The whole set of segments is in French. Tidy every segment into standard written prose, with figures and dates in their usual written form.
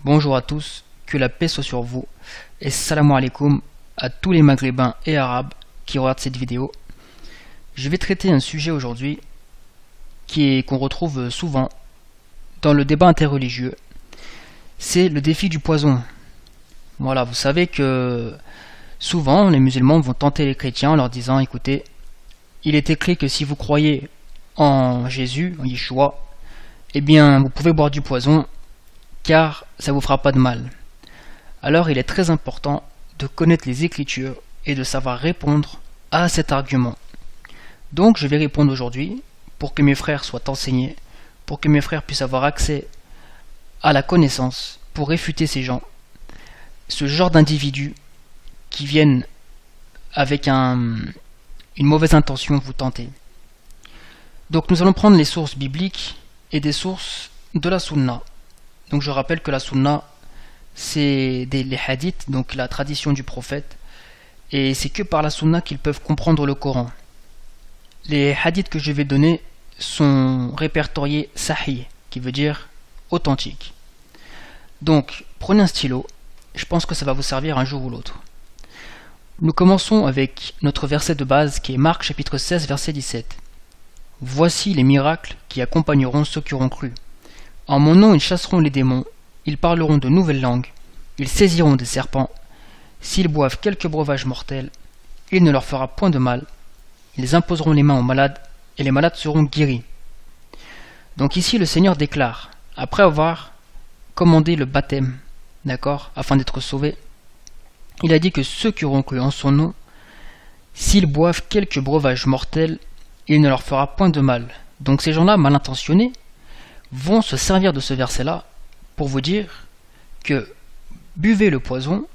Bonjour à tous, que la paix soit sur vous, et salam alaikum à tous les maghrébins et arabes qui regardent cette vidéo. Je vais traiter un sujet aujourd'hui qu'on retrouve souvent dans le débat interreligieux, c'est le défi du poison. Voilà, vous savez que souvent les musulmans vont tenter les chrétiens en leur disant, écoutez, il est écrit que si vous croyez en Jésus, en Yeshua, eh bien vous pouvez boire du poison, car ça ne vous fera pas de mal. Alors il est très important de connaître les Écritures et de savoir répondre à cet argument. Donc je vais répondre aujourd'hui pour que mes frères soient enseignés, pour que mes frères puissent avoir accès à la connaissance, pour réfuter ces gens, ce genre d'individus qui viennent avec une mauvaise intention vous tenter. Donc nous allons prendre les sources bibliques et des sources de la Sunna. Donc je rappelle que la Sunna, c'est les hadiths, donc la tradition du prophète, et c'est que par la Sunna qu'ils peuvent comprendre le Coran. Les hadiths que je vais donner sont répertoriés sahih, qui veut dire authentique. Donc prenez un stylo, je pense que ça va vous servir un jour ou l'autre. Nous commençons avec notre verset de base qui est Marc chapitre 16 verset 17. Voici les miracles qui accompagneront ceux qui auront cru. En mon nom ils chasseront les démons, ils parleront de nouvelles langues, ils saisiront des serpents, s'ils boivent quelques breuvages mortels, il ne leur fera point de mal, ils imposeront les mains aux malades, et les malades seront guéris. Donc ici le Seigneur déclare, après avoir commandé le baptême, d'accord, afin d'être sauvés, il a dit que ceux qui auront cru en son nom, s'ils boivent quelques breuvages mortels, il ne leur fera point de mal. Donc ces gens-là, mal intentionnés, vont se servir de ce verset-là pour vous dire que buvez le poison,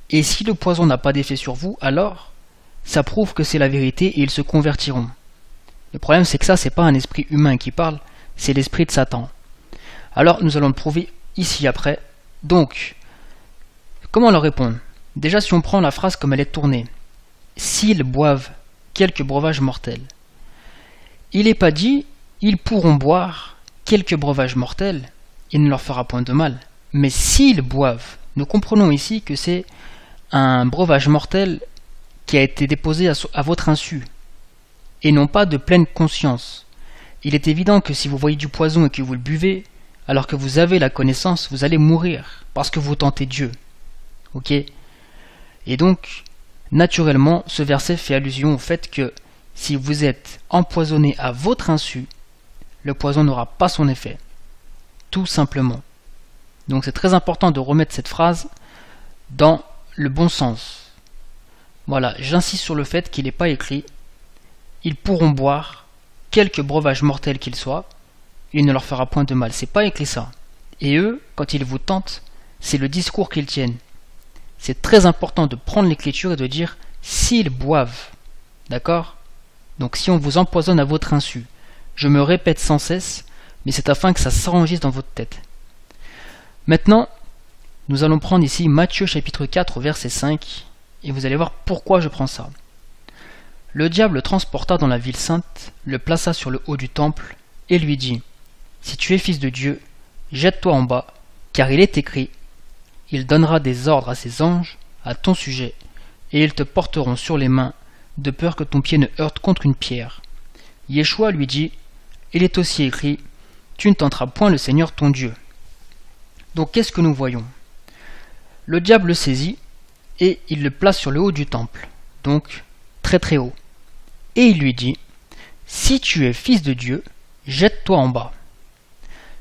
et si le poison n'a pas d'effet sur vous, alors ça prouve que c'est la vérité et ils se convertiront. Le problème c'est que ça, c'est pas un esprit humain qui parle, c'est l'esprit de Satan. Alors nous allons le prouver ici après. Donc, comment leur répondre? Déjà si on prend la phrase comme elle est tournée, s'ils boivent quelques breuvages mortels, il n'est pas dit, ils pourront boire quelques breuvages mortels, il ne leur fera point de mal. Mais s'ils boivent, nous comprenons ici que c'est un breuvage mortel qui a été déposé à votre insu, et non pas de pleine conscience. Il est évident que si vous voyez du poison et que vous le buvez, alors que vous avez la connaissance, vous allez mourir, parce que vous tentez Dieu. Ok? Et donc, naturellement, ce verset fait allusion au fait que si vous êtes empoisonné à votre insu, le poison n'aura pas son effet. Tout simplement. Donc c'est très important de remettre cette phrase dans le bon sens. Voilà, j'insiste sur le fait qu'il n'est pas écrit « Ils pourront boire quelques breuvages mortels qu'ils soient, il ne leur fera point de mal ». C'est pas écrit ça. Et eux, quand ils vous tentent, c'est le discours qu'ils tiennent. C'est très important de prendre l'écriture et de dire « s'ils boivent ». D'accord? Donc si on vous empoisonne à votre insu, je me répète sans cesse, mais c'est afin que ça s'enregistre dans votre tête. Maintenant, nous allons prendre ici Matthieu chapitre 4 verset 5, et vous allez voir pourquoi je prends ça. Le diable le transporta dans la ville sainte, le plaça sur le haut du temple, et lui dit, si tu es fils de Dieu, jette-toi en bas, car il est écrit, il donnera des ordres à ses anges à ton sujet, et ils te porteront sur les mains, de peur que ton pied ne heurte contre une pierre. Yeshua lui dit, il est aussi écrit, tu ne tenteras point le Seigneur ton Dieu. Donc qu'est-ce que nous voyons? Le diable le saisit et il le place sur le haut du temple, donc très très haut. Et il lui dit, si tu es fils de Dieu, jette-toi en bas.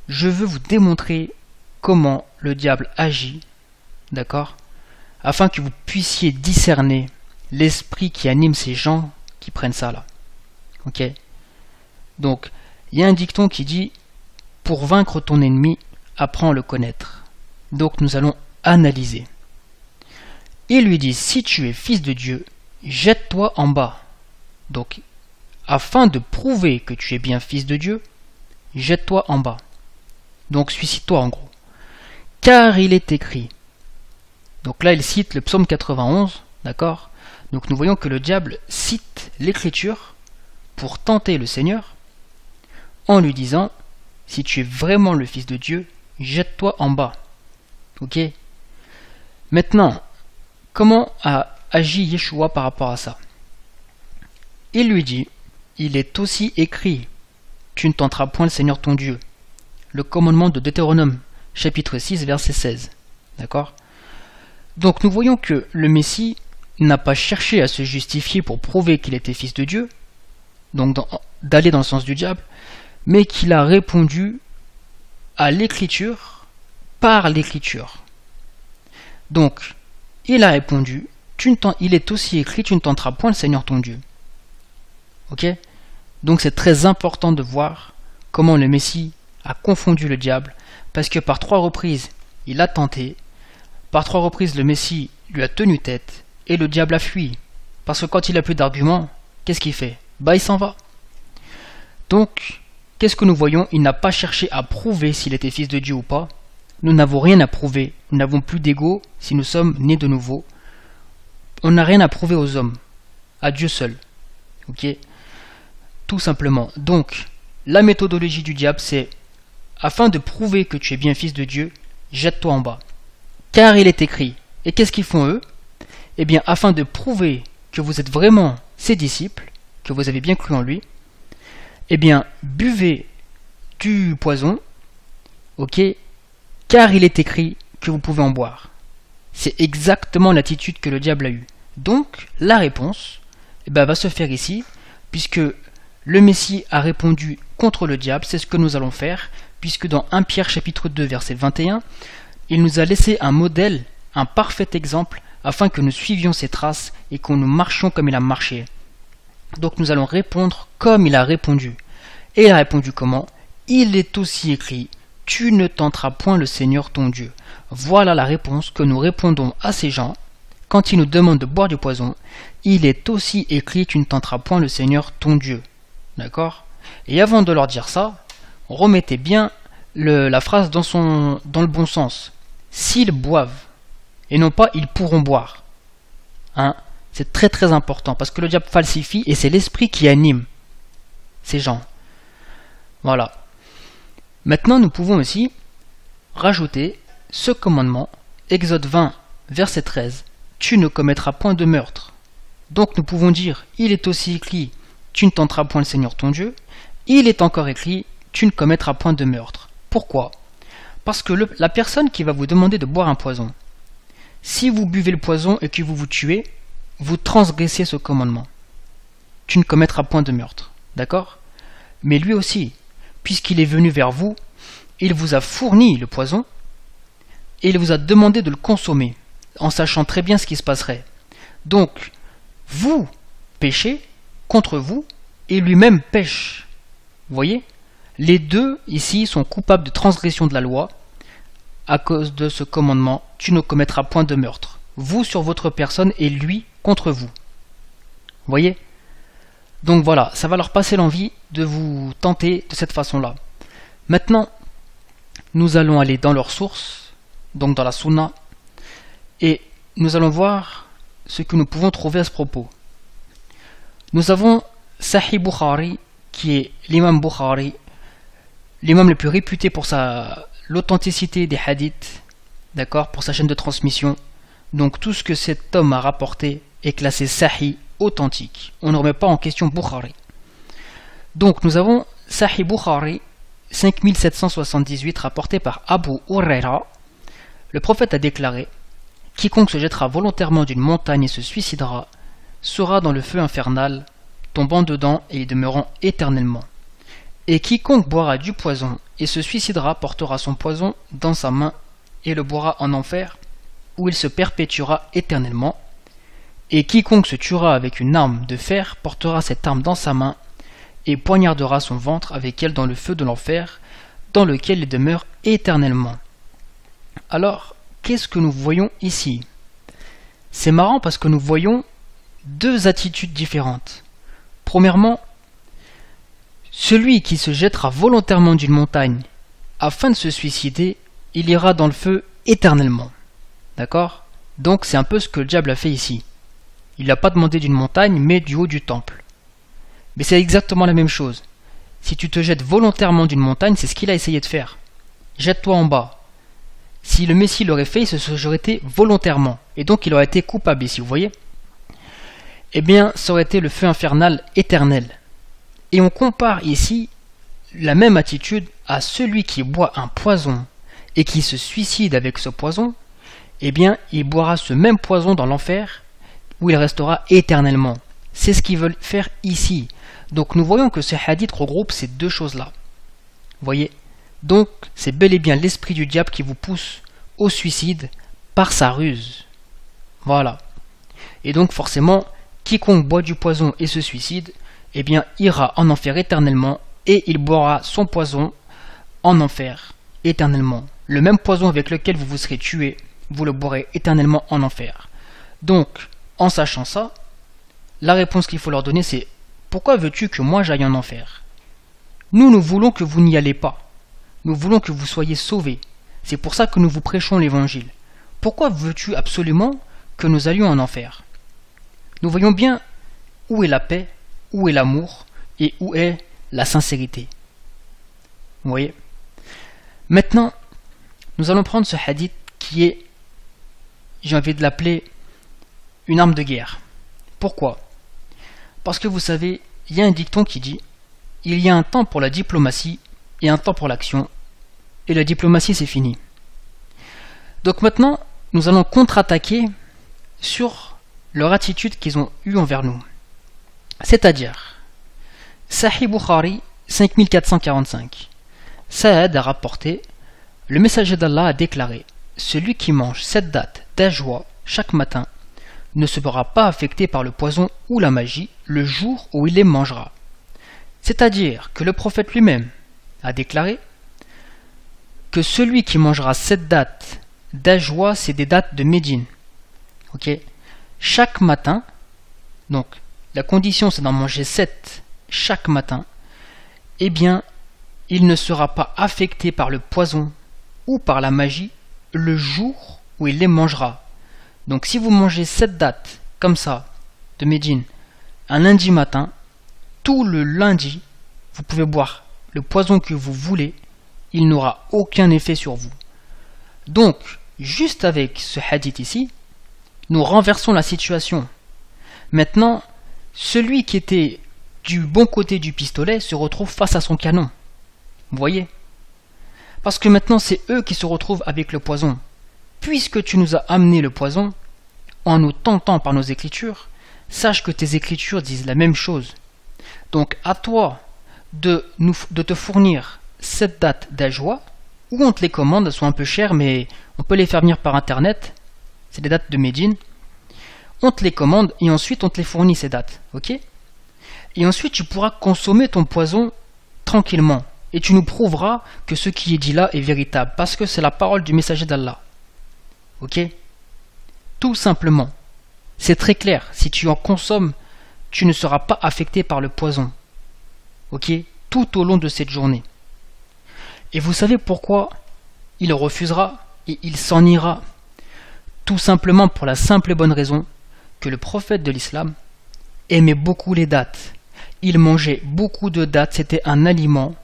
Je veux vous démontrer comment le diable agit, d'accord, afin que vous puissiez discerner l'esprit qui anime ces gens qui prennent ça là. Ok? Donc, il y a un dicton qui dit « Pour vaincre ton ennemi, apprends à le connaître ». Donc nous allons analyser. Il lui dit « Si tu es fils de Dieu, jette-toi en bas ». Donc, afin de prouver que tu es bien fils de Dieu, jette-toi en bas. Donc suicide-toi en gros. Car il est écrit. Donc là il cite le psaume 91, d'accord? Donc nous voyons que le diable cite l'écriture pour tenter le Seigneur en lui disant « Si tu es vraiment le Fils de Dieu, jette-toi en bas. » Ok? Maintenant, comment a agi Yeshua par rapport à ça? Il lui dit, il est aussi écrit, tu ne tenteras point le Seigneur ton Dieu. Le commandement de Deutéronome, chapitre 6, verset 16. D'accord? Donc nous voyons que le Messie n'a pas cherché à se justifier pour prouver qu'il était fils de Dieu, donc d'aller dans le sens du diable, mais qu'il a répondu à l'écriture par l'écriture. Donc, il a répondu, il est aussi écrit, tu ne tenteras point le Seigneur ton Dieu. Ok? Donc c'est très important de voir comment le Messie a confondu le diable, parce que par 3 reprises, il a tenté, par 3 reprises, le Messie lui a tenu tête, et le diable a fui. Parce que quand il n'a plus d'arguments, qu'est-ce qu'il fait? Bah il s'en va. Donc, qu'est-ce que nous voyons? Il n'a pas cherché à prouver s'il était fils de Dieu ou pas. Nous n'avons rien à prouver. Nous n'avons plus d'ego si nous sommes nés de nouveau. On n'a rien à prouver aux hommes. À Dieu seul. Ok? Tout simplement. Donc, la méthodologie du diable, c'est afin de prouver que tu es bien fils de Dieu, jette-toi en bas. Car il est écrit. Et qu'est-ce qu'ils font eux? Eh bien, afin de prouver que vous êtes vraiment ses disciples, que vous avez bien cru en lui, eh bien, buvez du poison, ok, car il est écrit que vous pouvez en boire. C'est exactement l'attitude que le diable a eue. Donc, la réponse eh bien, va se faire ici, puisque le Messie a répondu contre le diable, c'est ce que nous allons faire, puisque dans 1 Pierre chapitre 2, verset 21, il nous a laissé un modèle, un parfait exemple, afin que nous suivions ses traces et que nous marchions comme il a marché. Donc nous allons répondre comme il a répondu. Et il a répondu comment? Il est aussi écrit, tu ne tenteras point le Seigneur ton Dieu. Voilà la réponse que nous répondons à ces gens quand ils nous demandent de boire du poison. Il est aussi écrit, tu ne tenteras point le Seigneur ton Dieu. D'accord? Et avant de leur dire ça, remettez bien la phrase dans le bon sens. S'ils boivent, et non pas ils pourront boire. Hein? C'est très très important parce que le diable falsifie et c'est l'esprit qui anime ces gens. Voilà. Maintenant, nous pouvons aussi rajouter ce commandement, Exode 20, verset 13. Tu ne commettras point de meurtre. Donc nous pouvons dire, il est aussi écrit, tu ne tenteras point le Seigneur ton Dieu. Il est encore écrit, tu ne commettras point de meurtre. Pourquoi? Parce que la personne qui va vous demander de boire un poison, si vous buvez le poison et que vous vous tuez, vous transgressez ce commandement. Tu ne commettras point de meurtre. D'accord? Mais lui aussi, puisqu'il est venu vers vous, il vous a fourni le poison et il vous a demandé de le consommer, en sachant très bien ce qui se passerait. Donc, vous péchez contre vous et lui-même pêche. Vous voyez? Les deux, ici, sont coupables de transgression de la loi à cause de ce commandement, tu ne commettras point de meurtre. Vous sur votre personne et lui contre vous. Vous voyez? Donc voilà, ça va leur passer l'envie de vous tenter de cette façon-là. Maintenant, nous allons aller dans leur source, donc dans la Sunna, et nous allons voir ce que nous pouvons trouver à ce propos. Nous avons Sahih Bukhari, qui est l'imam Bukhari, l'imam le plus réputé pour l'authenticité des hadiths, d'accord, pour sa chaîne de transmission. Donc tout ce que cet homme a rapporté est classé Sahih, authentique. On ne remet pas en question Bukhari. Donc nous avons Sahih Bukhari 5778 rapporté par Abu Huraira. Le prophète a déclaré: quiconque se jettera volontairement d'une montagne et se suicidera sera dans le feu infernal, tombant dedans et y demeurant éternellement. Et quiconque boira du poison et se suicidera portera son poison dans sa main et le boira en enfer, où il se perpétuera éternellement. Et quiconque se tuera avec une arme de fer portera cette arme dans sa main et poignardera son ventre avec elle dans le feu de l'enfer, dans lequel il demeure éternellement. Alors, qu'est-ce que nous voyons ici? C'est marrant parce que nous voyons deux attitudes différentes. Premièrement, celui qui se jettera volontairement d'une montagne afin de se suicider, il ira dans le feu éternellement. D'accord? Donc c'est un peu ce que le diable a fait ici. Il n'a pas demandé d'une montagne, mais du haut du temple. Mais c'est exactement la même chose. Si tu te jettes volontairement d'une montagne, c'est ce qu'il a essayé de faire. Jette-toi en bas. Si le Messie l'aurait fait, il se serait été volontairement. Et donc il aurait été coupable ici, vous voyez? Eh bien, ça aurait été le feu infernal éternel. Et on compare ici la même attitude à celui qui boit un poison et qui se suicide avec ce poison. Eh bien, il boira ce même poison dans l'enfer où il restera éternellement. C'est ce qu'ils veulent faire ici. Donc nous voyons que ce hadith regroupe ces deux choses-là. Vous voyez? Donc, c'est bel et bien l'esprit du diable qui vous pousse au suicide par sa ruse. Voilà. Et donc, forcément, quiconque boit du poison et se suicide, eh bien, ira en enfer éternellement et il boira son poison en enfer éternellement. Le même poison avec lequel vous vous serez tué, vous le boirez éternellement en enfer. Donc, en sachant ça, la réponse qu'il faut leur donner, c'est « Pourquoi veux-tu que moi j'aille en enfer ?» Nous voulons que vous n'y allez pas. Nous voulons que vous soyez sauvés. C'est pour ça que nous vous prêchons l'évangile. Pourquoi veux-tu absolument que nous allions en enfer? Nous voyons bien où est la paix, où est l'amour et où est la sincérité. Vous voyez? Maintenant, nous allons prendre ce hadith qui est, j'ai envie de l'appeler, une arme de guerre. Pourquoi? Parce que vous savez, il y a un dicton qui dit « Il y a un temps pour la diplomatie et un temps pour l'action, et la diplomatie c'est fini. » Donc maintenant, nous allons contre-attaquer sur leur attitude qu'ils ont eue envers nous. C'est-à-dire, Sahih Bukhari 5445. Saad a rapporté, le messager d'Allah a déclaré, celui qui mange cette date d'Ajwa chaque matin ne sera pas affecté par le poison ou la magie le jour où il les mangera. C'est-à-dire que le prophète lui-même a déclaré que celui qui mangera cette date d'Ajwa, c'est des dates de Médine. Ok? Chaque matin, donc la condition c'est d'en manger 7 chaque matin, eh bien, il ne sera pas affecté par le poison ou par la magie le jour où il les mangera. Donc si vous mangez cette date, comme ça, de Médine, un lundi matin, tout le lundi, vous pouvez boire le poison que vous voulez, il n'aura aucun effet sur vous. Donc, juste avec ce hadith ici, nous renversons la situation. Maintenant, celui qui était du bon côté du pistolet se retrouve face à son canon. Vous voyez? Parce que maintenant, c'est eux qui se retrouvent avec le poison. Puisque tu nous as amené le poison, en nous tentant par nos écritures, sache que tes écritures disent la même chose. Donc, à toi de te fournir cette date d'Ajwa, où on te les commande, elles sont un peu chères, mais on peut les faire venir par internet. C'est des dates de Médine. On te les commande et ensuite on te les fournit ces dates. Ok? Et ensuite tu pourras consommer ton poison tranquillement. Et tu nous prouveras que ce qui est dit là est véritable. Parce que c'est la parole du messager d'Allah. Ok? Tout simplement. C'est très clair. Si tu en consommes, tu ne seras pas affecté par le poison. Ok? Tout au long de cette journée. Et vous savez pourquoi il refusera et il s'en ira? Tout simplement pour la simple et bonne raison que le prophète de l'islam aimait beaucoup les dattes. Il mangeait beaucoup de dattes, c'était un aliment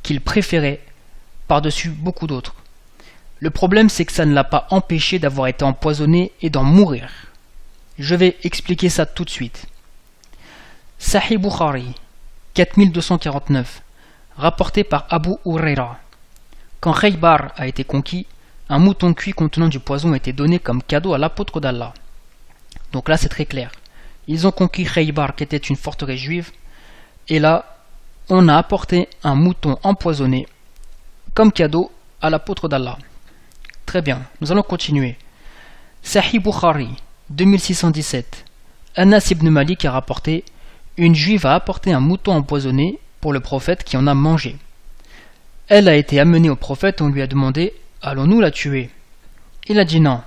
qu'il préférait par-dessus beaucoup d'autres. Le problème, c'est que ça ne l'a pas empêché d'avoir été empoisonné et d'en mourir. Je vais expliquer ça tout de suite. Sahih Bukhari 4249, rapporté par Abu Huraira. Quand Khaybar a été conquis, un mouton cuit contenant du poison a été donné comme cadeau à l'apôtre d'Allah. Donc là, c'est très clair. Ils ont conquis Khaybar, qui était une forteresse juive, et là, on a apporté un mouton empoisonné comme cadeau à l'apôtre d'Allah. Très bien, nous allons continuer. Sahih Bukhari 2617. Anas ibn Malik a rapporté: une juive a apporté un mouton empoisonné pour le prophète qui en a mangé. Elle a été amenée au prophète, on lui a demandé: allons-nous la tuer? Il a dit non,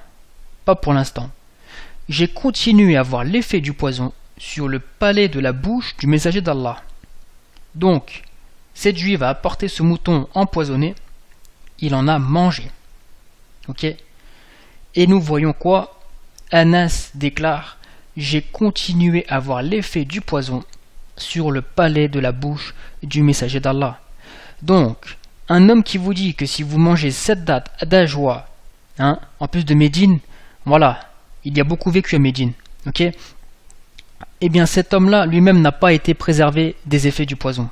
pas pour l'instant. J'ai continué à voir l'effet du poison sur le palais de la bouche du messager d'Allah. Donc, cette juive a apporté ce mouton empoisonné, il en a mangé. Ok? Et nous voyons quoi? Anas déclare: j'ai continué à voir l'effet du poison sur le palais de la bouche du messager d'Allah. Donc, un homme qui vous dit que si vous mangez cette date d'Ajwa hein, en plus de Médine, voilà, il y a beaucoup vécu à Médine, ok. Eh bien cet homme-là lui-même n'a pas été préservé des effets du poison.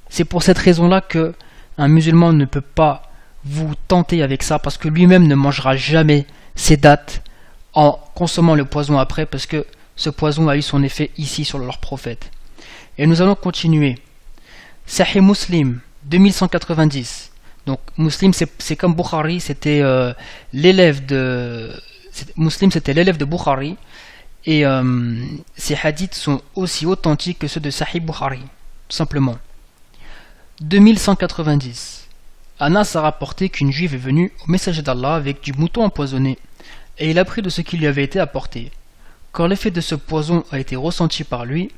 C'est pour cette raison-là que un musulman ne peut pas vous tenter avec ça, parce que lui-même ne mangera jamais ces dattes en consommant le poison après, parce que ce poison a eu son effet ici sur leur prophète. Et nous allons continuer. Sahih Muslim 2190. Donc Muslim c'est comme Bukhari, c'était l'élève de Muslim, c'était l'élève de Bukhari, et ces hadiths sont aussi authentiques que ceux de Sahih Bukhari, tout simplement. 2190. Anas a rapporté qu'une juive est venue au messager d'Allah avec du mouton empoisonné, et il a pris de ce qui lui avait été apporté. Quand l'effet de ce poison a été ressenti par lui,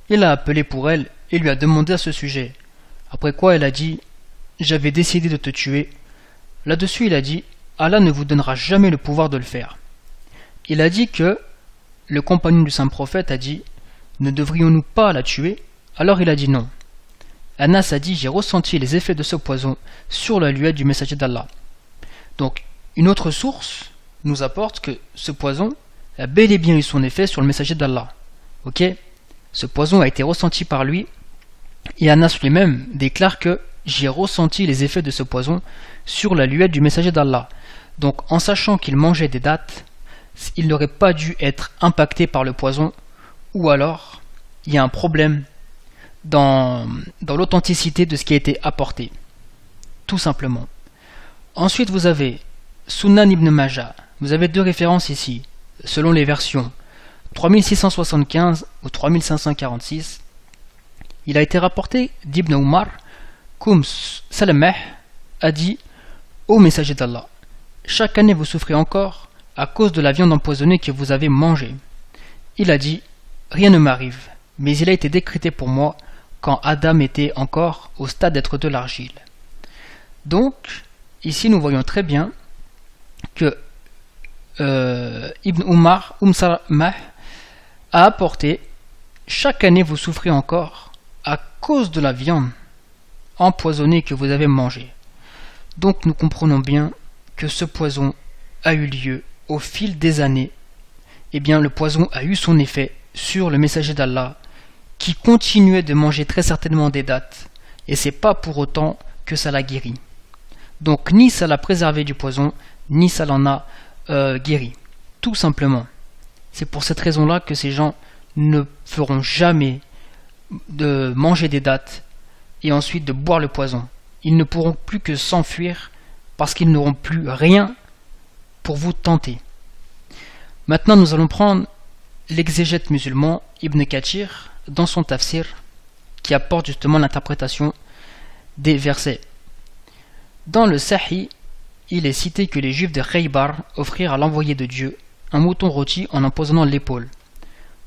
il a appelé pour elle et lui a demandé à ce sujet. Après quoi elle a dit « J'avais décidé de te tuer ». Là-dessus il a dit « Allah ne vous donnera jamais le pouvoir de le faire ». Il a dit que le compagnon du saint prophète a dit « Ne devrions-nous pas la tuer ?» Alors il a dit non. Anas a dit « J'ai ressenti les effets de ce poison sur la luette du messager d'Allah ». Donc une autre source nous apporte que ce poison a bel et bien eu son effet sur le messager d'Allah. Ok, ce poison a été ressenti par lui, et Anas lui-même déclare que j'ai ressenti les effets de ce poison sur la luette du messager d'Allah. Donc en sachant qu'il mangeait des dattes, il n'aurait pas dû être impacté par le poison, ou alors il y a un problème dans l'authenticité de ce qui a été apporté, tout simplement. Ensuite vous avez Sunan ibn Majah. Vous avez deux références ici, selon les versions. 3675 ou 3546. Il a été rapporté d'Ibn Umar qu'Oum Salameh a dit « Ô messager d'Allah, chaque année vous souffrez encore à cause de la viande empoisonnée que vous avez mangée. » Il a dit « Rien ne m'arrive, mais il a été décrété pour moi quand Adam était encore au stade d'être de l'argile. » Donc, ici nous voyons très bien que Ibn Umar, Salameh, a apporté « Chaque année vous souffrez encore à cause de la viande empoisonnée que vous avez mangée. » Donc nous comprenons bien que ce poison a eu lieu au fil des années. Eh bien le poison a eu son effet sur le messager d'Allah, qui continuait de manger très certainement des dattes, et c'est pas pour autant que ça l'a guéri. Donc ni ça l'a préservé du poison, ni ça l'en a guéri, tout simplement. C'est pour cette raison-là que ces gens ne feront jamais de manger des dattes et ensuite de boire le poison. Ils ne pourront plus que s'enfuir parce qu'ils n'auront plus rien pour vous tenter. Maintenant, nous allons prendre l'exégète musulman Ibn Kathir dans son tafsir qui apporte justement l'interprétation des versets. Dans le Sahih, il est cité que les juifs de Khaybar offrirent à l'envoyé de Dieu un mouton rôti en empoisonnant l'épaule.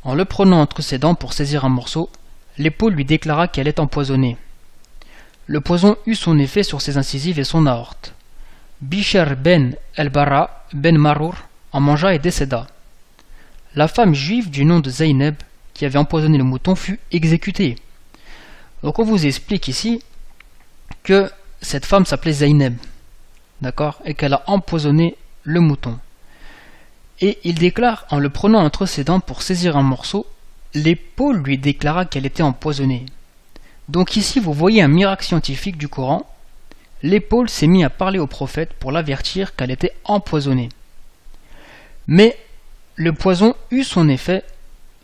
En le prenant entre ses dents pour saisir un morceau, l'épaule lui déclara qu'elle est empoisonnée. Le poison eut son effet sur ses incisives et son aorte. Bishr ben el-Bara ben Marour en mangea et décéda. La femme juive du nom de Zaynab, qui avait empoisonné le mouton, fut exécutée. Donc on vous explique ici que cette femme s'appelait Zaynab, d'accord, et qu'elle a empoisonné le mouton. Et il déclare, en le prenant entre ses dents pour saisir un morceau, l'épaule lui déclara qu'elle était empoisonnée. Donc ici vous voyez un miracle scientifique du Coran. L'épaule s'est mise à parler au prophète pour l'avertir qu'elle était empoisonnée. Mais le poison eut son effet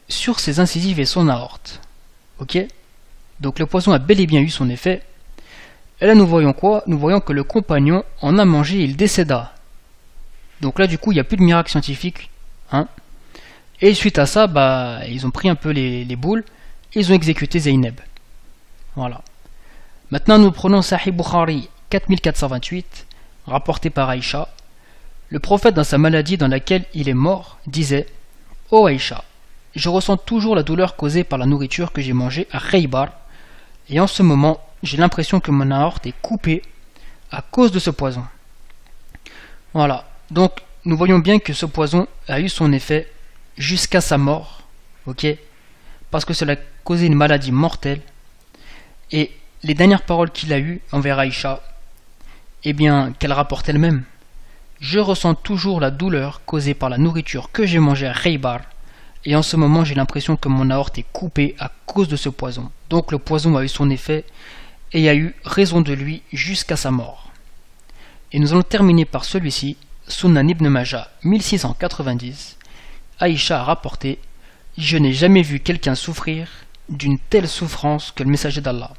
sur ses incisives et son aorte. Ok? Donc le poison a bel et bien eu son effet. Et là nous voyons quoi? Nous voyons que le compagnon en a mangé et il décéda. Donc là du coup il n'y a plus de miracle scientifique. Hein? Et suite à ça, ils ont pris un peu les boules et ils ont exécuté Zaynab. Voilà. Maintenant nous prenons Sahih Bukhari 4428, rapporté par Aïcha. Le prophète, dans sa maladie dans laquelle il est mort, disait « Ô Aïcha, je ressens toujours la douleur causée par la nourriture que j'ai mangée à Khaybar, et en ce moment, j'ai l'impression que mon aorte est coupée à cause de ce poison. » Voilà. Donc, nous voyons bien que ce poison a eu son effet jusqu'à sa mort, ok, parce que cela a causé une maladie mortelle. Et les dernières paroles qu'il a eues envers Aïcha, eh bien, qu'elle rapporte elle-même, Je ressens toujours la douleur causée par la nourriture que j'ai mangée à Khaybar. Et en ce moment, j'ai l'impression que mon aorte est coupée à cause de ce poison. Donc le poison a eu son effet et a eu raison de lui jusqu'à sa mort. Et nous allons terminer par celui-ci, Sunan ibn Majah 1690. Aïcha a rapporté: je n'ai jamais vu quelqu'un souffrir d'une telle souffrance que le messager d'Allah.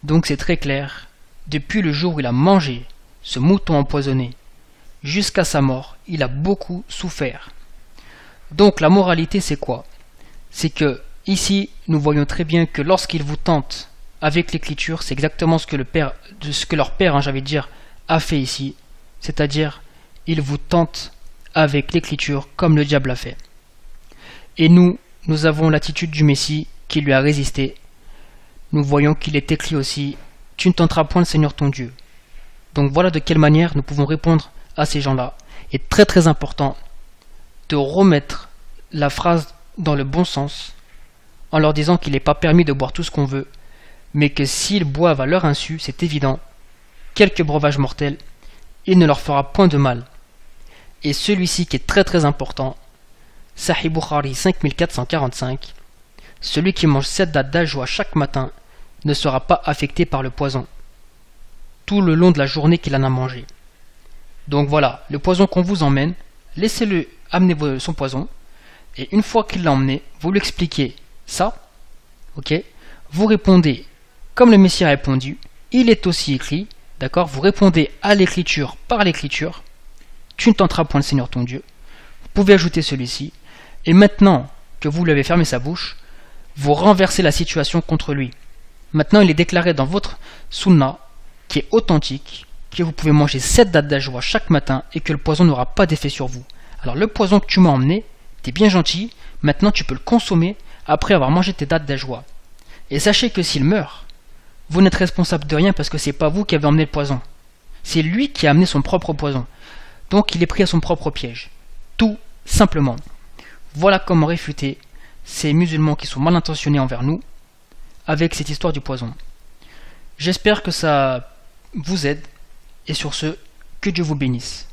Donc c'est très clair, depuis le jour où il a mangé ce mouton empoisonné jusqu'à sa mort, il a beaucoup souffert. Donc la moralité c'est quoi? C'est que ici nous voyons très bien que lorsqu'il vous tente avec l'écriture, c'est exactement ce que leur père, j'avais dire, a fait ici, c'est-à-dire il vous tente avec l'écriture comme le diable a fait. Et nous avons l'attitude du Messie qui lui a résisté. Nous voyons qu'il est écrit aussi: tu ne tenteras point le Seigneur ton Dieu. Donc voilà de quelle manière nous pouvons répondre à ces gens-là. Et très très important de remettre la phrase dans le bon sens en leur disant qu'il n'est pas permis de boire tout ce qu'on veut, mais que s'ils boivent à leur insu, c'est évident, quelques breuvages mortels, il ne leur fera point de mal. Et celui-ci qui est très très important, Sahih Bukhari 5445, celui qui mange 7 dattes d'ajowa chaque matin ne sera pas affecté par le poison tout le long de la journée qu'il en a mangé. Donc voilà, le poison qu'on vous emmène, laissez-le amener son poison, et une fois qu'il l'a emmené, vous lui expliquez ça, ok? Vous répondez comme le Messie a répondu, il est aussi écrit, d'accord? Vous répondez à l'écriture par l'écriture, tu ne tenteras point le Seigneur ton Dieu. Vous pouvez ajouter celui-ci, et maintenant que vous lui avez fermé sa bouche, vous renversez la situation contre lui. Maintenant il est déclaré dans votre sunna, qui est authentique, que vous pouvez manger 7 dattes d'ajowa chaque matin et que le poison n'aura pas d'effet sur vous. Alors le poison que tu m'as emmené, t'es bien gentil, maintenant tu peux le consommer après avoir mangé tes dattes d'ajowa. Et sachez que s'il meurt, vous n'êtes responsable de rien parce que c'est pas vous qui avez emmené le poison. C'est lui qui a amené son propre poison. Donc il est pris à son propre piège. Tout simplement. Voilà comment réfuter ces musulmans qui sont mal intentionnés envers nous avec cette histoire du poison. J'espère que ça vous aide et sur ce, que Dieu vous bénisse.